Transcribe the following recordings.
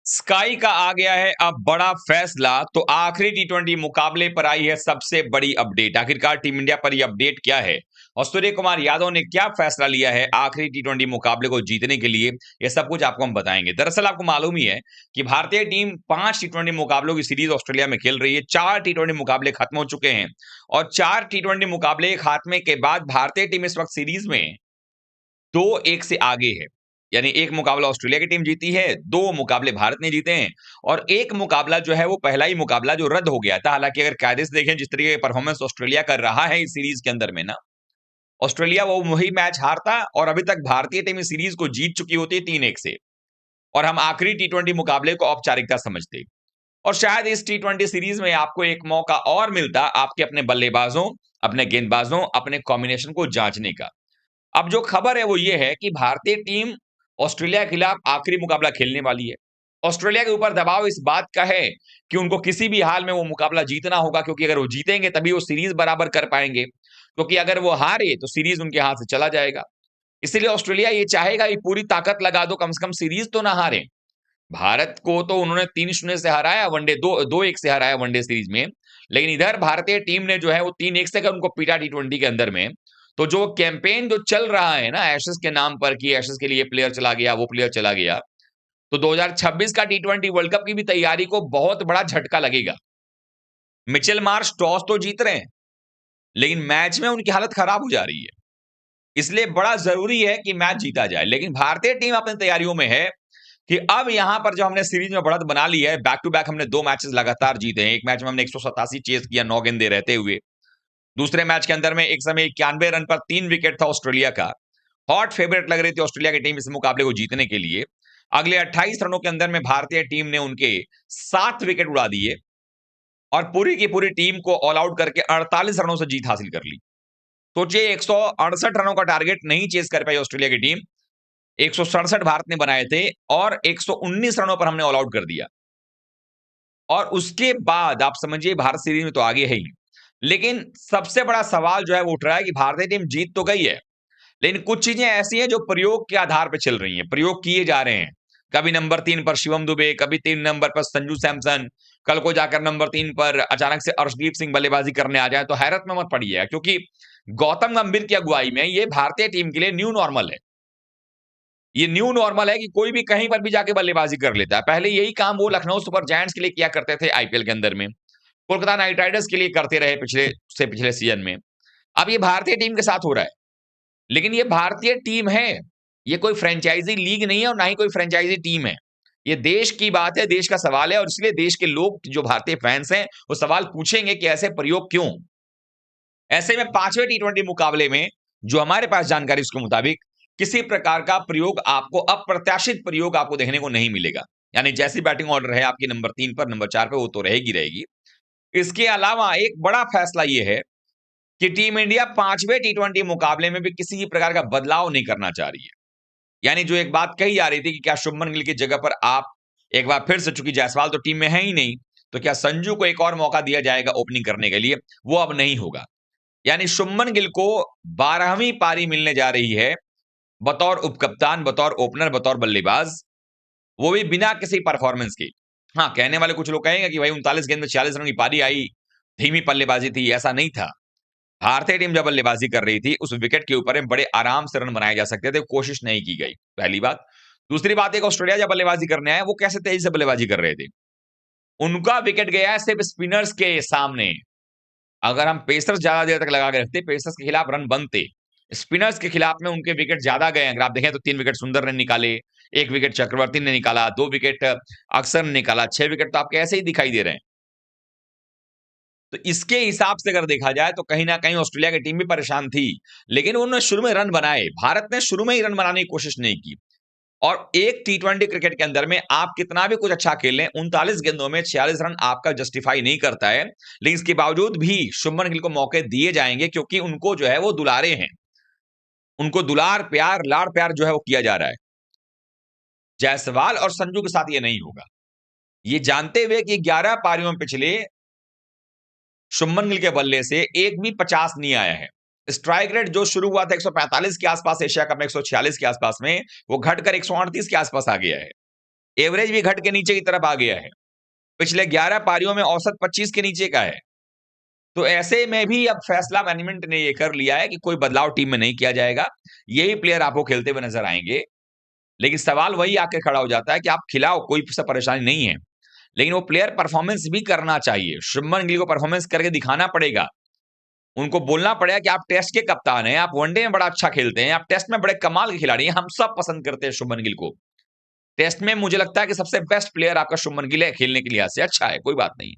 Sky का आ गया है अब बड़ा फैसला। तो आखिरी टी20 मुकाबले पर आई है सबसे बड़ी अपडेट। आखिरकार टीम इंडिया पर यह अपडेट क्या है और सूर्य कुमार यादव ने क्या फैसला लिया है आखिरी टी20 मुकाबले को जीतने के लिए, यह सब कुछ आपको हम बताएंगे। दरअसल आपको मालूम ही है कि भारतीय टीम 5 टी20 मुकाबलों की सीरीज ऑस्ट्रेलिया में खेल रही है। 4 टी20 मुकाबले खत्म हो चुके हैं और 4 टी20 मुकाबले खात्मे के बाद भारतीय टीम इस वक्त सीरीज में 2-1 से आगे है। यानी एक मुकाबला ऑस्ट्रेलिया की टीम जीती है, 2 मुकाबले भारत ने जीते हैं और एक मुकाबला जो है वो पहला ही मुकाबला जो रद्द हो गया था। हालांकि अगर कायदे से देखें जिस तरीके की परफॉर्मेंस ऑस्ट्रेलिया कर रहा है इस सीरीज के अंदर में ना, ऑस्ट्रेलिया वो वही मैच हारता और अभी तक भारतीय टीम इस सीरीज को जीत चुकी होती 3-1 से और हम आखिरी टी20 मुकाबले को औपचारिकता समझते। और शायद इस टी20 सीरीज में आपको एक मौका और मिलता आपके अपने बल्लेबाजों, अपने गेंदबाजों, अपने कॉम्बिनेशन को जांचने का। अब जो खबर है वो ये है कि भारतीय टीम ऑस्ट्रेलिया के खिलाफ आखिरी मुकाबला खेलने वाली है। ऑस्ट्रेलिया के ऊपर दबाव इस बात का है कि उनको किसी भी हाल में वो मुकाबला जीतना होगा, क्योंकि अगर वो जीतेंगे तभी वो सीरीज बराबर कर पाएंगे, क्योंकि अगर वो हारे तो सीरीज उनके हाथ से चला जाएगा। इसीलिए ऑस्ट्रेलिया ये चाहेगा कि पूरी ताकत लगा दो, कम से कम सीरीज तो ना हारे। भारत को तो उन्होंने 3-0 से हराया, वनडे 2-1 से हराया वनडे सीरीज में, लेकिन इधर भारतीय टीम ने जो है वो 3-1 से उनको पीटा टी20 के अंदर में। तो जो कैंपेन जो चल रहा है ना एशेस के नाम पर कि एशेस के लिए प्लेयर चला गया, वो प्लेयर चला गया, तो 2026 का टी20 वर्ल्ड कप की भी तैयारी को बहुत बड़ा झटका लगेगा। मिचेल मार्श टॉस तो जीत रहे हैं, लेकिन मैच में उनकी हालत खराब हो जा रही है। इसलिए बड़ा जरूरी है कि मैच जीता जाए, लेकिन भारतीय टीम अपनी तैयारियों में है कि अब यहां पर जो हमने सीरीज में बढ़त बना ली है, बैक टू बैक हमने 2 मैचेस लगातार जीते हैं। एक मैच में हमने 187 चेस किया 9 गेंदे रहते हुए। दूसरे मैच के अंदर में एक समय 91 रन पर 3 विकेट था ऑस्ट्रेलिया का। हॉट फेवरेट लग रही थी ऑस्ट्रेलिया की टीम इस मुकाबले को जीतने के लिए। अगले 28 रनों के अंदर में भारतीय टीम ने उनके 7 विकेट उड़ा दिए और पूरी की पूरी टीम को ऑल आउट करके 48 रनों से जीत हासिल कर ली। सोचिए 168 रनों का टारगेट नहीं चेस कर पाई ऑस्ट्रेलिया की टीम, 167 भारत ने बनाए थे और 119 रनों पर हमने ऑल आउट कर दिया। और उसके बाद आप समझिए भारत सीरीज में तो आगे है ही, लेकिन सबसे बड़ा सवाल जो है वो उठ रहा है कि भारतीय टीम जीत तो गई है, लेकिन कुछ चीजें ऐसी हैं जो प्रयोग के आधार पर चल रही हैं, प्रयोग किए जा रहे हैं। कभी नंबर 3 पर शिवम दुबे, कभी 3 नंबर पर संजू सैमसन, कल को जाकर नंबर 3 पर अचानक से अर्शदीप सिंह बल्लेबाजी करने आ जाए तो हैरत में मत पड़िए, क्योंकि गौतम गंभीर की अगुवाई में ये भारतीय टीम के लिए न्यू नॉर्मल है। ये न्यू नॉर्मल है कि कोई भी कहीं पर भी जाके बल्लेबाजी कर लेता है। पहले यही काम वो लखनऊ सुपर जायंट्स के लिए किया करते थे आईपीएल के अंदर में, कोलकाता नाइट राइडर्स के लिए करते रहे पिछले सीजन में। अब ये भारतीय टीम के साथ हो रहा है, लेकिन ये भारतीय टीम है, ये कोई फ्रेंचाइजी लीग नहीं है और ना ही कोई फ्रेंचाइजी टीम है। ये देश की बात है, देश का सवाल है और इसलिए देश के लोग जो भारतीय फैंस हैं वो सवाल पूछेंगे कि ऐसे प्रयोग क्यों। ऐसे में 5वें टी20 मुकाबले में जो हमारे पास जानकारी उसके मुताबिक किसी प्रकार का प्रयोग आपको, अप्रत्याशित प्रयोग आपको देखने को नहीं मिलेगा। यानी जैसी बैटिंग ऑर्डर है आपकी नंबर 3 पर, नंबर 4 पे, वो तो रहेगी रहेगी। इसके अलावा एक बड़ा फैसला यह है कि टीम इंडिया 5वें टी20 मुकाबले में भी किसी भी प्रकार का बदलाव नहीं करना चाह रही है। यानी जो एक बात कही जा रही थी कि क्या शुभमन गिल की जगह पर आप एक बार फिर से, चूंकि जायसवाल तो टीम में है ही नहीं, तो क्या संजू को एक और मौका दिया जाएगा ओपनिंग करने के लिए, वो अब नहीं होगा। यानी शुभमन गिल को 12वीं पारी मिलने जा रही है बतौर उपकप्तान, बतौर ओपनर, बतौर बल्लेबाज, वो भी बिना किसी परफॉर्मेंस के। हाँ, कहने वाले कुछ लोग कहेंगे कि भाई 39 गेंद में 46 रन की पारी आई, धीमी बल्लेबाजी थी। ऐसा नहीं था। भारतीय टीम जब बल्लेबाजी कर रही थी उस विकेट के ऊपर बड़े आराम से रन बनाए जा सकते थे, कोशिश नहीं की गई, पहली बात। दूसरी बात, एक ऑस्ट्रेलिया जब बल्लेबाजी करने आया वो कैसे तेजी से बल्लेबाजी कर रहे थे। उनका विकेट गया है सिर्फ स्पिनर्स के सामने। अगर हम पेसर्स ज्यादा देर तक लगा के रखते, पेसर्स के खिलाफ रन बनते। स्पिनर्स के खिलाफ में उनके विकेट ज्यादा गए। अगर आप देखें तो 3 विकेट सुंदर ने निकाले, 1 विकेट चक्रवर्ती ने निकाला, 2 विकेट अक्सर ने निकाला, 6 विकेट तो आपके ऐसे ही दिखाई दे रहे हैं। तो इसके हिसाब से अगर देखा जाए तो कहीं ना कहीं ऑस्ट्रेलिया की टीम भी परेशान थी, लेकिन उन्होंने शुरू में रन बनाए। भारत ने शुरू में ही रन बनाने की कोशिश नहीं की। और एक टी20 क्रिकेट के अंदर में आप कितना भी कुछ अच्छा खेल लें, 39 गेंदों में 46 रन आपका जस्टिफाई नहीं करता है। लेकिन इसके बावजूद भी शुभमन गिल को मौके दिए जाएंगे, क्योंकि उनको जो है वो दुलारे हैं, उनको दुलार प्यार लाड़ प्यार जो है वो किया जा रहा है। जायसवाल और संजू के साथ ये नहीं होगा, ये जानते हुए कि 11 पारियों में पिछले शुभमन गिल के बल्ले से एक भी 50 नहीं आया है। स्ट्राइक रेट जो शुरू हुआ था 145 के आसपास एशिया कप में, 146 के आसपास में, वो घटकर 138 के आसपास आ गया है। एवरेज भी घट के नीचे की तरफ आ गया है। पिछले 11 पारियों में औसत 25 के नीचे का है। तो ऐसे में भी अब फैसला मैनेजमेंट ने ये कर लिया है कि कोई बदलाव टीम में नहीं किया जाएगा। यही प्लेयर आपको खेलते हुए नजर आएंगे। लेकिन सवाल वही आके खड़ा हो जाता है कि आप खिलाओ, कोई सा परेशानी नहीं है, लेकिन वो प्लेयर परफॉर्मेंस भी करना चाहिए। शुभमन गिल को परफॉर्मेंस करके दिखाना पड़ेगा। उनको बोलना पड़ेगा कि आप टेस्ट के कप्तान हैं, आप वनडे में बड़ा अच्छा खेलते हैं, आप टेस्ट में बड़े कमाल के खिलाड़ी हैं, हम सब पसंद करते हैं शुभमन गिल को। टेस्ट में मुझे लगता है कि सबसे बेस्ट प्लेयर आपका शुभमन गिल है, खेलने के लिहाज से अच्छा है, कोई बात नहीं।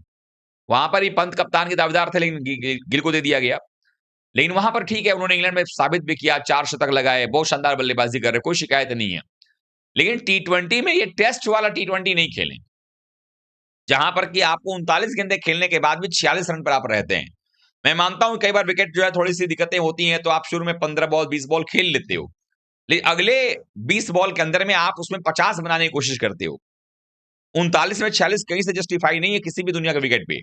वहां पर ही पंत कप्तान के दावेदार थे, लेकिन गिल को दे दिया गया। लेकिन वहां पर ठीक है, उन्होंने इंग्लैंड में साबित भी किया, 4 शतक लगाए, बहुत शानदार बल्लेबाजी कर रहे, कोई शिकायत नहीं है। लेकिन टी20 में ये टेस्ट वाला टी20 नहीं खेलें, जहां पर कि आपको 39 गेंदें खेलने के बाद भी 46 रन पर आप रहते हैं। मैं मानता हूं कई बार विकेट जो है थोड़ी सी दिक्कतें होती हैं, तो आप शुरू में 15 बॉल 20 बॉल खेल लेते हो, लेकिन अगले 20 बॉल के अंदर में आप उसमें 50 बनाने की कोशिश करते हो। 39 में 46 कहीं से जस्टिफाई नहीं है किसी भी दुनिया के विकेट पे।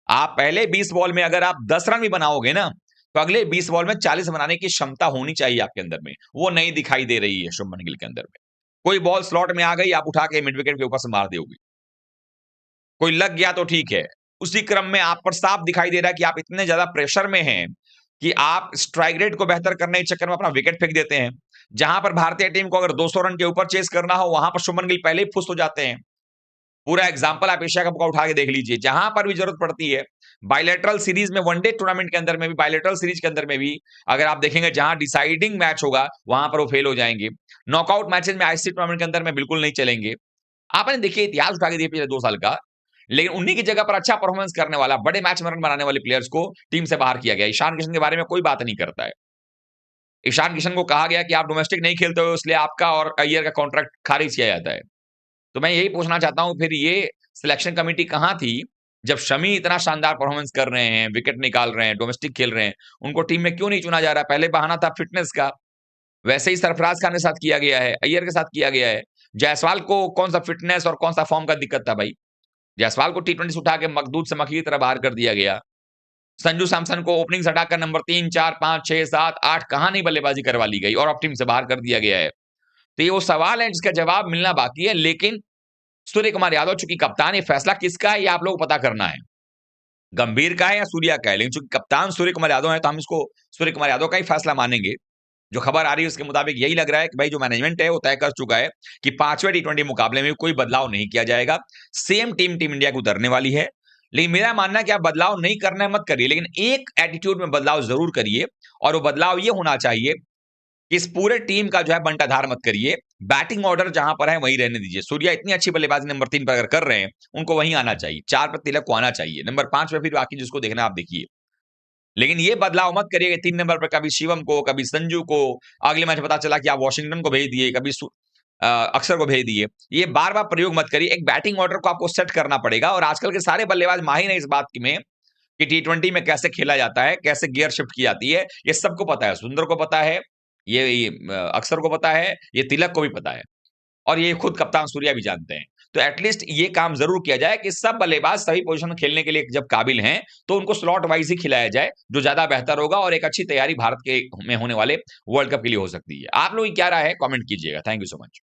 आप पहले 20 बॉल में अगर आप 10 रन भी बनाओगे ना, तो अगले 20 बॉल में 40 बनाने की क्षमता होनी चाहिए आपके अंदर में। वो नहीं दिखाई दे रही है शुभमन गिल के अंदर में। कोई बॉल स्लॉट में आ गई, आप उठा के मिड विकेट के ऊपर से मार दोगे। कोई लग गया तो ठीक है। उसी क्रम में आप पर साफ दिखाई दे रहा है कि आप इतने ज्यादा प्रेशर में हैं कि आप स्ट्राइक रेट को बेहतर करने के चक्कर में अपना विकेट फेंक देते हैं। जहां पर भारतीय टीम को अगर 200 रन के ऊपर चेस करना हो, वहां पर शुभमन गिल पहले ही फुस हो जाते हैं। पूरा एग्जांपल आप एशिया कप का उठा के देख लीजिए, जहां पर भी जरूरत पड़ती है, बायलैटरल सीरीज में, वनडे टूर्नामेंट के अंदर में भी, बायलैटरल सीरीज के अंदर में भी, अगर आप देखेंगे जहां डिसाइडिंग मैच होगा, वहां पर वो फेल हो जाएंगे। नॉकआउट मैचेस में, आईसीसी टूर्नामेंट के अंदर में बिल्कुल नहीं चलेंगे। आपने देखिए इतिहास उठा के दिए पिछले 2 साल का, लेकिन उन्हीं की जगह पर अच्छा परफॉर्मेंस करने वाला, बड़े मैच में रन बनाने वाले प्लेयर्स को टीम से बाहर किया गया। ईशान किशन के बारे में कोई बात नहीं करता है। ईशान किशन को कहा गया कि आप डोमेस्टिक नहीं खेलते हो, इसलिए आपका और अय्यर का कॉन्ट्रैक्ट खारिज किया जाता है। तो मैं यही पूछना चाहता हूं, फिर ये सिलेक्शन कमेटी कहां थी जब शमी इतना शानदार परफॉर्मेंस कर रहे हैं, विकेट निकाल रहे हैं, डोमेस्टिक खेल रहे हैं, उनको टीम में क्यों नहीं चुना जा रहा? पहले बहाना था फिटनेस का, वैसे ही सरफराज खान के साथ किया गया है, अय्यर के साथ किया गया है। जायसवाल को कौन सा फिटनेस और कौन सा फॉर्म का दिक्कत था भाई? जायसवाल को टी20 से उठा के मखदूद से मक्खी की तरह बाहर कर दिया गया। संजू सैमसन को ओपनिंग से हटाकर नंबर 3, 4, 5, 6, 7, 8 कहां नहीं बल्लेबाजी करवा ली गई और अब टीम से बाहर कर दिया गया है। तो ये वो सवाल है जिसका जवाब मिलना बाकी है। लेकिन सूर्य कुमार यादव चूंकि कप्तान, ये फैसला किसका है ये आप लोगों को पता करना है, गंभीर का है या सूर्या का है। लेकिन चूंकि कप्तान सूर्य कुमार यादव है, तो हम इसको सूर्य कुमार यादव का ही फैसला मानेंगे। जो खबर आ रही है उसके मुताबिक यही लग रहा है कि भाई जो मैनेजमेंट है वो तय कर चुका है कि 5वें टी20 मुकाबले में कोई बदलाव नहीं किया जाएगा। सेम टीम इंडिया को उतरने वाली है। लेकिन मेरा मानना है कि आप बदलाव नहीं करना है मत करिए, लेकिन एक एटीट्यूड में बदलाव जरूर करिए। और वो बदलाव ये होना चाहिए कि इस पूरे टीम का जो है बंटाधार मत करिए। बैटिंग ऑर्डर जहां पर है वहीं रहने दीजिए। सूर्या इतनी अच्छी बल्लेबाजी नंबर 3 पर अगर कर रहे हैं, उनको वहीं आना चाहिए। 4 पर तिलक को आना चाहिए, नंबर 5 पे फिर बाकी जिसको देखना आप देखिए। लेकिन ये बदलाव मत करिए 3 नंबर पर कभी शिवम को, कभी संजू को, अगले मैच पता चला कि आप वॉशिंगटन को भेज दिए, कभी अक्षर को भेज दिए। ये बार-बार प्रयोग मत करिए। एक बैटिंग ऑर्डर को आपको सेट करना पड़ेगा और आजकल के सारे बल्लेबाज माहिर हैं इस बात में कि टी20 में कैसे खेला जाता है, कैसे गियर शिफ्ट की जाती है। ये सबको पता है, सुंदर को पता है, ये अक्षर को पता है, ये तिलक को भी पता है और ये खुद कप्तान सूर्या भी जानते हैं। तो एटलीस्ट ये काम जरूर किया जाए कि सब बल्लेबाज सभी पोजीशन में खेलने के लिए जब काबिल हैं, तो उनको स्लॉट वाइज ही खिलाया जाए, जो ज्यादा बेहतर होगा और एक अच्छी तैयारी भारत के में होने वाले वर्ल्ड कप के लिए हो सकती है। आप लोग की क्या राय है? कमेंट कीजिएगा। Thank you so much.